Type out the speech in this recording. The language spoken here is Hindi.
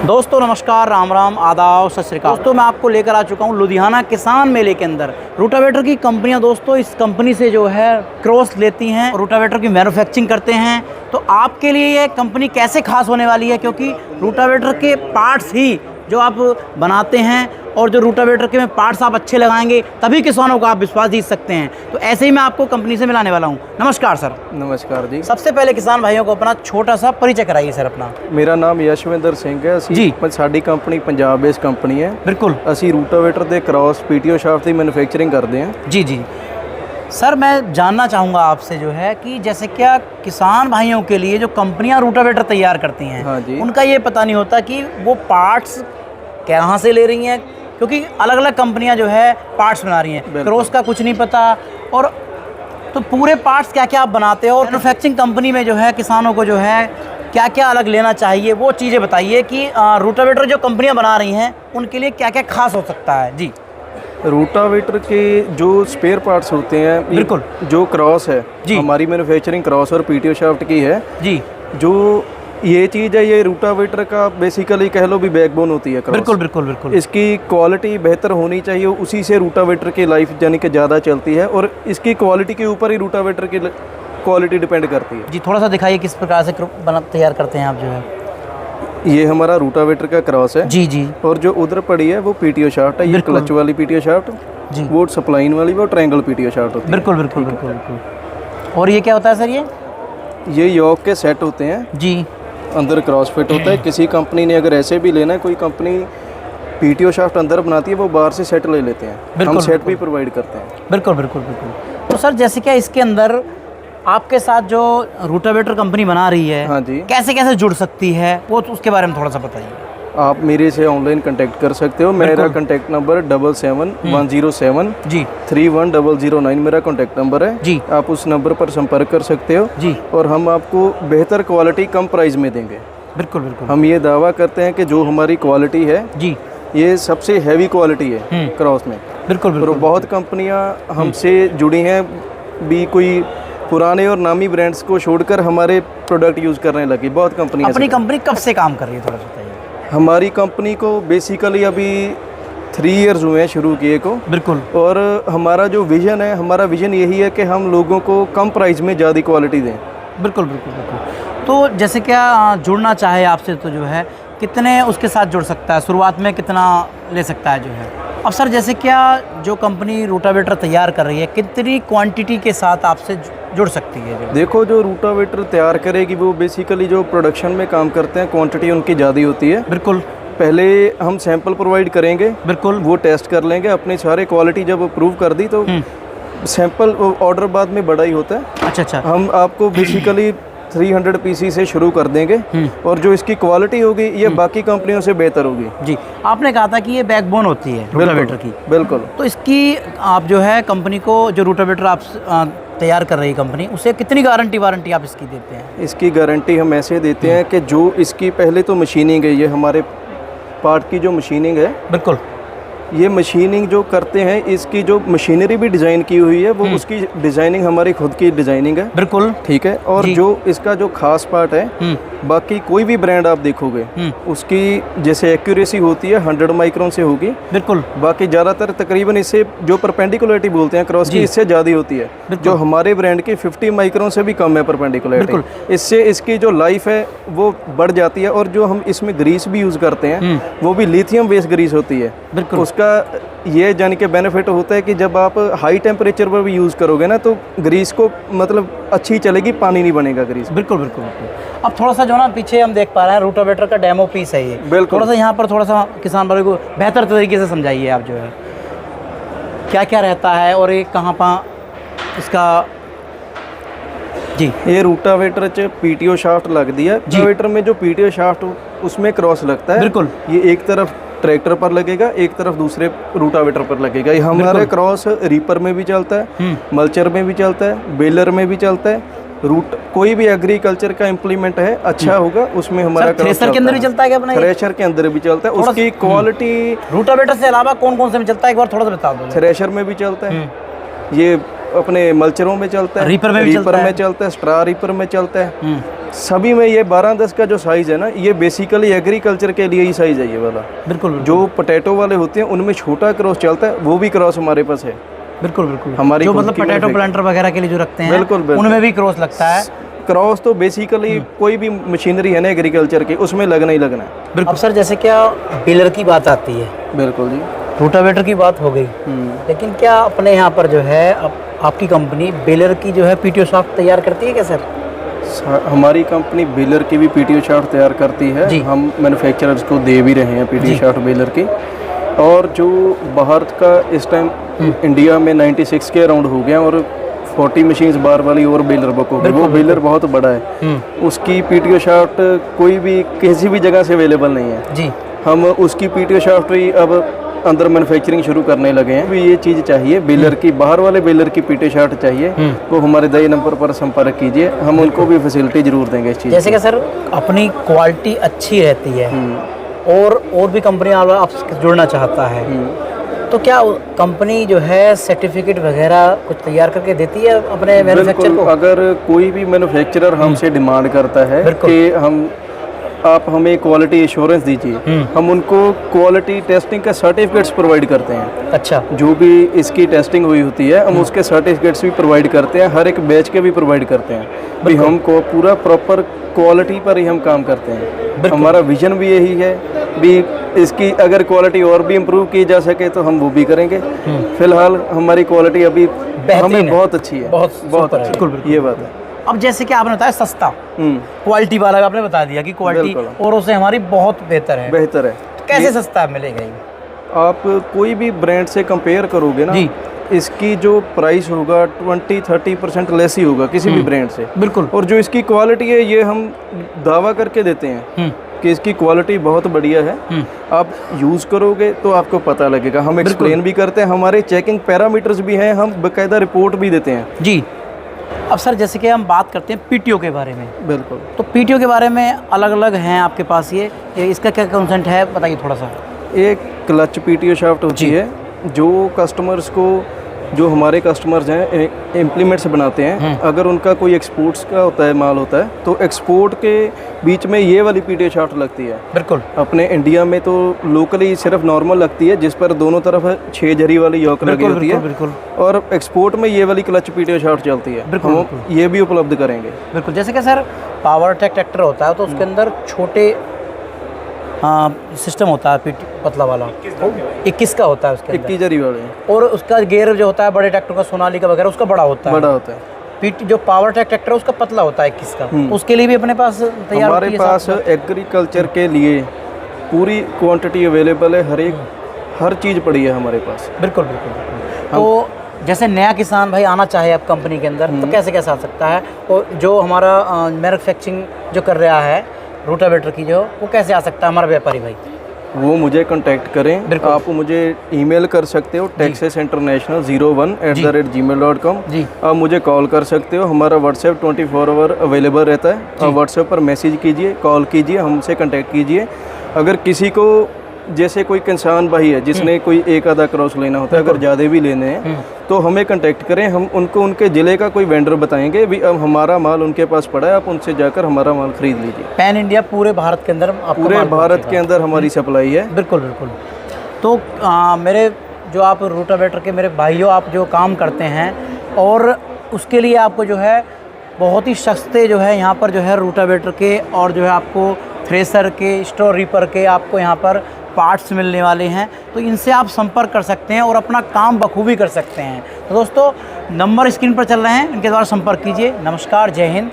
दोस्तों नमस्कार, राम राम, आदाब, सत श्री अकाल। दोस्तों मैं आपको लेकर आ चुका हूँ लुधियाना किसान मेले के अंदर। रूटावेटर की कंपनियाँ दोस्तों इस कंपनी से जो है क्रॉस लेती हैं और रूटावेटर की मैन्युफैक्चरिंग करते हैं। तो आपके लिए ये कंपनी कैसे खास होने वाली है, क्योंकि रूटावेटर के पार्ट्स ही जो आप बनाते हैं और जो रूटावेटर के में पार्ट्स आप अच्छे लगाएंगे तभी किसानों का आप विश्वास जीत सकते हैं। तो ऐसे ही मैं आपको कंपनी से मिलाने वाला हूं। नमस्कार सर। नमस्कार जी। सबसे पहले किसान भाइयों को अपना छोटा सा परिचय कराइए सर अपना। मेरा नाम यशविंदर सिंह है जी। साडी कंपनी पंजाब बेस्ड कंपनी है। बिल्कुल। ਅਸੀਂ रूटावेटर ਦੇ क्रॉस पीटीओ शाफ्ट की मैन्युफैक्चरिंग करते हैं। जी जी सर, मैं जानना चाहूँगा आपसे जो है कि जैसे क्या किसान भाइयों के लिए जो कंपनियां रूटावेटर तैयार करती हैं, हाँ जी, उनका ये पता नहीं होता कि वो पार्ट्स कहाँ से ले रही हैं, क्योंकि अलग अलग कंपनियां जो है पार्ट्स बना रही हैं, क्रॉस का कुछ नहीं पता। और तो पूरे पार्ट्स क्या क्या आप बनाते हो और मैन्युफैक्चरिंग कंपनी में जो है किसानों को जो है क्या क्या अलग लेना चाहिए, वो चीज़ें बताइए कि रूटावेटर जो कंपनियाँ बना रही हैं उनके लिए क्या क्या खास हो सकता है। जी, रूटावेटर के जो स्पेयर पार्ट्स होते हैं, बिल्कुल, जो क्रॉस है हमारी मैन्युफैक्चरिंग क्रॉस और पीटीओ शाफ्ट की है जी। जो ये चीज़ है, ये रूटावेटर का बेसिकली कह लो भी बैकबोन होती है क्रॉस। बिल्कुल बिल्कुल बिल्कुल। इसकी क्वालिटी बेहतर होनी चाहिए, उसी से रूटावेटर की लाइफ यानी कि ज़्यादा चलती है और इसकी क्वालिटी के ऊपर ही रूटावेटर की क्वालिटी डिपेंड करती है। जी, थोड़ा सा दिखाइए किस प्रकार से तैयार करते हैं आप जो है। ये हमारा रूटावेटर का क्रॉस है जी जी, और जो उधर पड़ी है वो पीटीओ शाफ्ट है। ये क्लच वाली पीटीओ शाफ्ट जी, वो सप्लाइन वाली, वो ट्रायंगल पीटीओ शाफ्ट होती है। बिल्कुल बिल्कुल बिल्कुल बिल्कुल। और ये क्या होता है सर? ये योक के सेट होते हैं जी, अंदर क्रॉस फिट होता है। किसी कंपनी ने अगर ऐसे भी लेना है, कोई कंपनी पीटीओ शाफ्ट अंदर बनाती है, वो बाहर से सेट ले लेते हैं, हम सेट भी प्रोवाइड करते हैं। बिल्कुल बिल्कुल बिल्कुल। तो सर जैसे क्या इसके अंदर आपके साथ जो रूटावेटर कंपनी बना रही है, हाँ जी, कैसे कैसे जुड़ सकती है, वो तो उसके बारे में थोड़ा सा बताइए। आप मेरे से ऑनलाइन कांटेक्ट कर सकते हो। मेरा कांटेक्ट नंबर 77-107 जी 31009 मेरा कांटेक्ट नंबर है जी। आप उस नंबर पर संपर्क कर सकते हो जी, और हम आपको बेहतर क्वालिटी कम प्राइस में देंगे। बिल्कुल बिल्कुल। हम ये दावा करते हैं कि जो हमारी क्वालिटी है जी, ये सबसे हैवी क्वालिटी है क्रॉस में। बिल्कुल बिल्कुल। बहुत कंपनियाँ हमसे जुड़ी हैं भी, कोई पुराने और नामी ब्रांड्स को छोड़कर हमारे प्रोडक्ट यूज़ करने लगी। बहुत कंपनियाँ। अपनी कंपनी कब से काम कर रही है, थोड़ा बताइए। हमारी कंपनी को बेसिकली अभी 3 इयर्स हुए हैं शुरू किए को। बिल्कुल। और हमारा जो विज़न है, हमारा विज़न यही है कि हम लोगों को कम प्राइस में ज़्यादा क्वालिटी दें। बिल्कुल बिल्कुल बिल्कुल। तो जैसे क्या जुड़ना चाहे आपसे तो जो है कितने उसके साथ जुड़ सकता है, शुरुआत में कितना ले सकता है जो है? अब सर जैसे क्या जो कंपनी रूटावेटर तैयार कर रही है, कितनी क्वांटिटी के साथ आपसे जुड़ सकती है? जो देखो, जो रूटावेटर तैयार करेगी वो बेसिकली जो प्रोडक्शन में काम करते हैं, क्वांटिटी उनकी ज़्यादा होती है। बिल्कुल। पहले हम सैंपल प्रोवाइड करेंगे, बिल्कुल, वो टेस्ट कर लेंगे, अपने सारे क्वालिटी जब अप्रूव कर दी तो सैंपल ऑर्डर बाद में बड़ा ही होता है। अच्छा अच्छा। हम आपको बेसिकली 300 पीसी से शुरू कर देंगे और जो इसकी क्वालिटी होगी ये बाकी कंपनियों से बेहतर होगी जी। आपने कहा था कि ये बैकबोन होती है रूटावेटर की। बिल्कुल। तो इसकी आप जो है कंपनी को, जो रूटावेटर आप तैयार कर रही है कंपनी, उसे कितनी वारंटी आप इसकी देते हैं? इसकी गारंटी हम ऐसे देते हैं कि जो इसकी पहले तो मशीनिंग है, ये हमारे पार्ट की जो मशीनिंग है, बिल्कुल, ये मशीनिंग जो करते हैं, इसकी जो मशीनरी भी डिज़ाइन की हुई है, वो उसकी डिज़ाइनिंग हमारी खुद की डिज़ाइनिंग है। बिल्कुल ठीक है। और जो इसका जो खास पार्ट है, बाकी कोई भी ब्रांड आप देखोगे उसकी जैसे एक्यूरेसी होती है 100 माइक्रोन से होगी। बिल्कुल। बाकी ज़्यादातर तकरीबन इससे जो परपेंडिकुलरिटी बोलते हैं क्रॉस की, इससे ज़्यादा होती है। जो हमारे ब्रांड की 50 माइक्रोन से भी कम है परपेंडिकुलरिटी। इससे इसकी जो लाइफ है वो बढ़ जाती है। और जो हम इसमें ग्रीस भी यूज़ करते हैं वो भी लिथियम बेस्ड ग्रीस होती है। बिल्कुल। उसका ये जान के बेनिफिट होता है कि जब आप हाई टेम्परेचर पर भी यूज़ करोगे ना, तो ग्रीस को मतलब अच्छी चलेगी, पानी नहीं बनेगा ग्रीस। बिल्कुल बिल्कुल बिल्कुल। अब थोड़ा सा जो ना पीछे हम देख पा रहे हैं रूटावेटर का डेमो पीस है ये। बिल्कुल। थोड़ा सा यहाँ पर थोड़ा सा किसान भाई को बेहतर तरीके से समझाइए आप जो है क्या क्या रहता है और ये कहाँ पर इसका। जी, ये रूटावेटर च पीटीओ शाफ्ट लगती है। रूटावेटर में जो पीटीओ शाफ्ट उसमें क्रॉस लगता है। बिल्कुल। ये एक तरफ ट्रैक्टर पर लगेगा, एक तरफ दूसरे रूटावेटर पर लगेगा। ये हमारे क्रॉस रीपर में भी चलता है, मल्चर में भी चलता है, बेलर में भी चलता है। कोई भी एग्रीकल्चर का इम्प्लीमेंट है अच्छा होगा उसमें हमारा थ्रेशर के अंदर भी चलता है क्या? थ्रेशर के अंदर भी चलता है। उसकी क्वालिटी रूटावेटर से अलावा कौन कौन से में चलता है, एक बार थोड़ा सा बता दो। थ्रेशर में भी चलता है, ये अपने मल्चरों में चलता है, रीपर में चलता है, स्ट्रा रीपर में चलता है, सभी में ये 12-10 का जो साइज़ है ना, ये बेसिकली एग्रीकल्चर के लिए ही साइज़ है ये वाला। बिल्कुल। जो पोटैटो वाले होते हैं उनमें छोटा क्रॉस चलता है, वो भी क्रॉस हमारे पास है। बिल्कुल बिल्कुल। हमारी जो मतलब पोटैटो प्लांटर वगैरह के लिए जो रखते हैं, बिल्कुल बिल्कुल, उनमें भी क्रॉस लगता है। क्रॉस तो बेसिकली कोई भी मशीनरी है ना एग्रीकल्चर की, उसमें लगना ही लगना है। बिल्कुल। अब सर जैसे क्या बेलर की बात आती है, बिल्कुल जी, रोटावेटर की बात हो गई, लेकिन क्या अपने यहाँ पर जो है आपकी कंपनी बेलर की जो है पीटीओ शाफ्ट तैयार करती है क्या सर? हमारी कंपनी बेलर की भी पीटीओ शाफ्ट तैयार करती है। हम मैन्युफैक्चरर्स को दे भी रहे हैं पीटीओ शाफ्ट बेलर की। और जो बाहर का इस टाइम इंडिया में 96 के अराउंड हो गया और 40 मशीन्स बार वाली और बेलर बुक हो गई। वो बेलर बहुत बड़ा है, उसकी पीटीओ शाफ्ट कोई भी किसी भी जगह से अवेलेबल नहीं है जी। हम उसकी पीटीओ शाफ्ट ही अब अंदर मैन्युफैक्चरिंग शुरू करने लगे हैं। भी ये चीज़ चाहिए बेलर की, बाहर वाले बेलर की पीटीओ शाफ्ट चाहिए तो हमारे दई नंबर पर संपर्क कीजिए, हम उनको भी फैसिलिटी जरूर देंगे इस चीज़। जैसे कि सर अपनी क्वालिटी अच्छी रहती है और भी कंपनी आपसे जुड़ना चाहता है, तो क्या कंपनी जो है सर्टिफिकेट वगैरह कुछ तैयार करके देती है अपने मैन्युफैक्चरर को? अगर कोई भी मैन्युफैक्चरर हमसे डिमांड करता है कि आप हमें क्वालिटी एश्योरेंस दीजिए, हम उनको क्वालिटी टेस्टिंग का सर्टिफिकेट्स प्रोवाइड करते हैं। अच्छा। जो भी इसकी टेस्टिंग हुई होती है हम उसके सर्टिफिकेट्स भी प्रोवाइड करते हैं, हर एक बैच के भी प्रोवाइड करते हैं। भी हमको पूरा प्रॉपर क्वालिटी पर ही हम काम करते हैं। हमारा विजन भी यही है भी इसकी अगर क्वालिटी और भी इम्प्रूव की जा सके तो हम वो भी करेंगे। फिलहाल हमारी क्वालिटी अभी हमें बहुत अच्छी है, बहुत अच्छी, ये बात है। अब जैसे कि आपने बताया सस्ता, क्वालिटी वाला आपने बता दिया कि क्वालिटी औरों से हमारी बहुत बेहतर है। बेहतर है तो कैसे सस्ता मिलेगा ये? आप कोई भी ब्रांड से कंपेयर करोगे ना, इसकी जो प्राइस होगा 20-30% लेस ही होगा किसी भी ब्रांड से। बिल्कुल। और जो इसकी क्वालिटी है ये हम दावा करके देते हैं कि इसकी क्वालिटी बहुत बढ़िया है। आप यूज़ करोगे तो आपको पता लगेगा। हम एक्सप्लेन भी करते हैं, हमारे चेकिंग पैरामीटर्स भी हैं, हम बाकायदा रिपोर्ट भी देते हैं जी। अब सर जैसे कि हम बात करते हैं पीटीओ के बारे में, बिल्कुल, तो पीटीओ के बारे में अलग अलग हैं आपके पास, ये इसका क्या कंसेंट है बताइए थोड़ा सा। एक क्लच पीटीओ शाफ्ट होती है जो कस्टमर्स को, जो हमारे कस्टमर्स हैं इम्प्लीमेंट्स बनाते हैं, अगर उनका कोई एक्सपोर्ट्स का होता है माल होता है तो एक्सपोर्ट के बीच में ये वाली पीटीओ शाफ्ट लगती है। बिल्कुल। अपने इंडिया में तो लोकली सिर्फ नॉर्मल लगती है जिस पर दोनों तरफ 6 जरी वाली योक लगी होती है। बिल्कुल। और एक्सपोर्ट में ये वाली क्लच पीटीओ शाफ्ट चलती है। बिल्कुल। ये भी उपलब्ध करेंगे। बिल्कुल। जैसे कि सर पावर ट्रैक ट्रैक्टर होता है तो उसके अंदर छोटे सिस्टम होता है पतला वाला, 21 का होता है उसके अंदर, 21 जरी वाले, और उसका गेयर जो होता है बड़े ट्रैक्टर का सोनालिका वगैरह उसका बड़ा होता है। जो पावर ट्रैक ट्रैक्टर है उसका पतला होता है 21 का, उसके लिए भी अपने पास तैयार हमारे पास एग्रीकल्चर के लिए पूरी क्वांटिटी अवेलेबल है, हर चीज़ पड़ी है हमारे पास। बिल्कुल बिल्कुल। तो जैसे नया किसान भाई आना चाहे आप कंपनी के अंदर तो कैसे कैसे आ सकता है, और जो हमारा मैन्युफैक्चरिंग जो कर रहा है रोटावेटर की जो, वो कैसे आ सकता है हमारा व्यापारी भाई? वो मुझे कांटेक्ट करें। आप मुझे ईमेल कर सकते हो texasinternational01@gmail.com। आप मुझे कॉल कर सकते हो, हमारा व्हाट्सएप 24 आवर अवेलेबल रहता है। आप व्हाट्सएप पर मैसेज कीजिए, कॉल कीजिए, हमसे कांटेक्ट कीजिए। अगर किसी को जैसे कोई किसान भाई है जिसने कोई एक आधा क्रॉस लेना होता है, अगर ज़्यादा भी लेने हैं तो हमें कांटेक्ट करें, हम उनको उनके ज़िले का कोई वेंडर बताएंगे भी अब हमारा माल उनके पास पड़ा है, आप उनसे जाकर हमारा माल खरीद लीजिए। पैन इंडिया पूरे भारत के अंदर, पूरे भारत के अंदर हमारी सप्लाई है। बिल्कुल बिल्कुल। तो मेरे जो आप रोटावेटर के मेरे भाइयों आप जो काम करते हैं, और उसके लिए आपको जो है बहुत ही सस्ते जो है यहाँ पर जो है रोटावेटर के, और जो है आपको थ्रेसर के, स्ट्रॉ रीपर के आपको यहाँ पर पार्ट्स मिलने वाले हैं, तो इनसे आप संपर्क कर सकते हैं और अपना काम बखूबी कर सकते हैं। तो दोस्तों नंबर स्क्रीन पर चल रहे हैं, इनके द्वारा संपर्क कीजिए। नमस्कार, जय हिंद।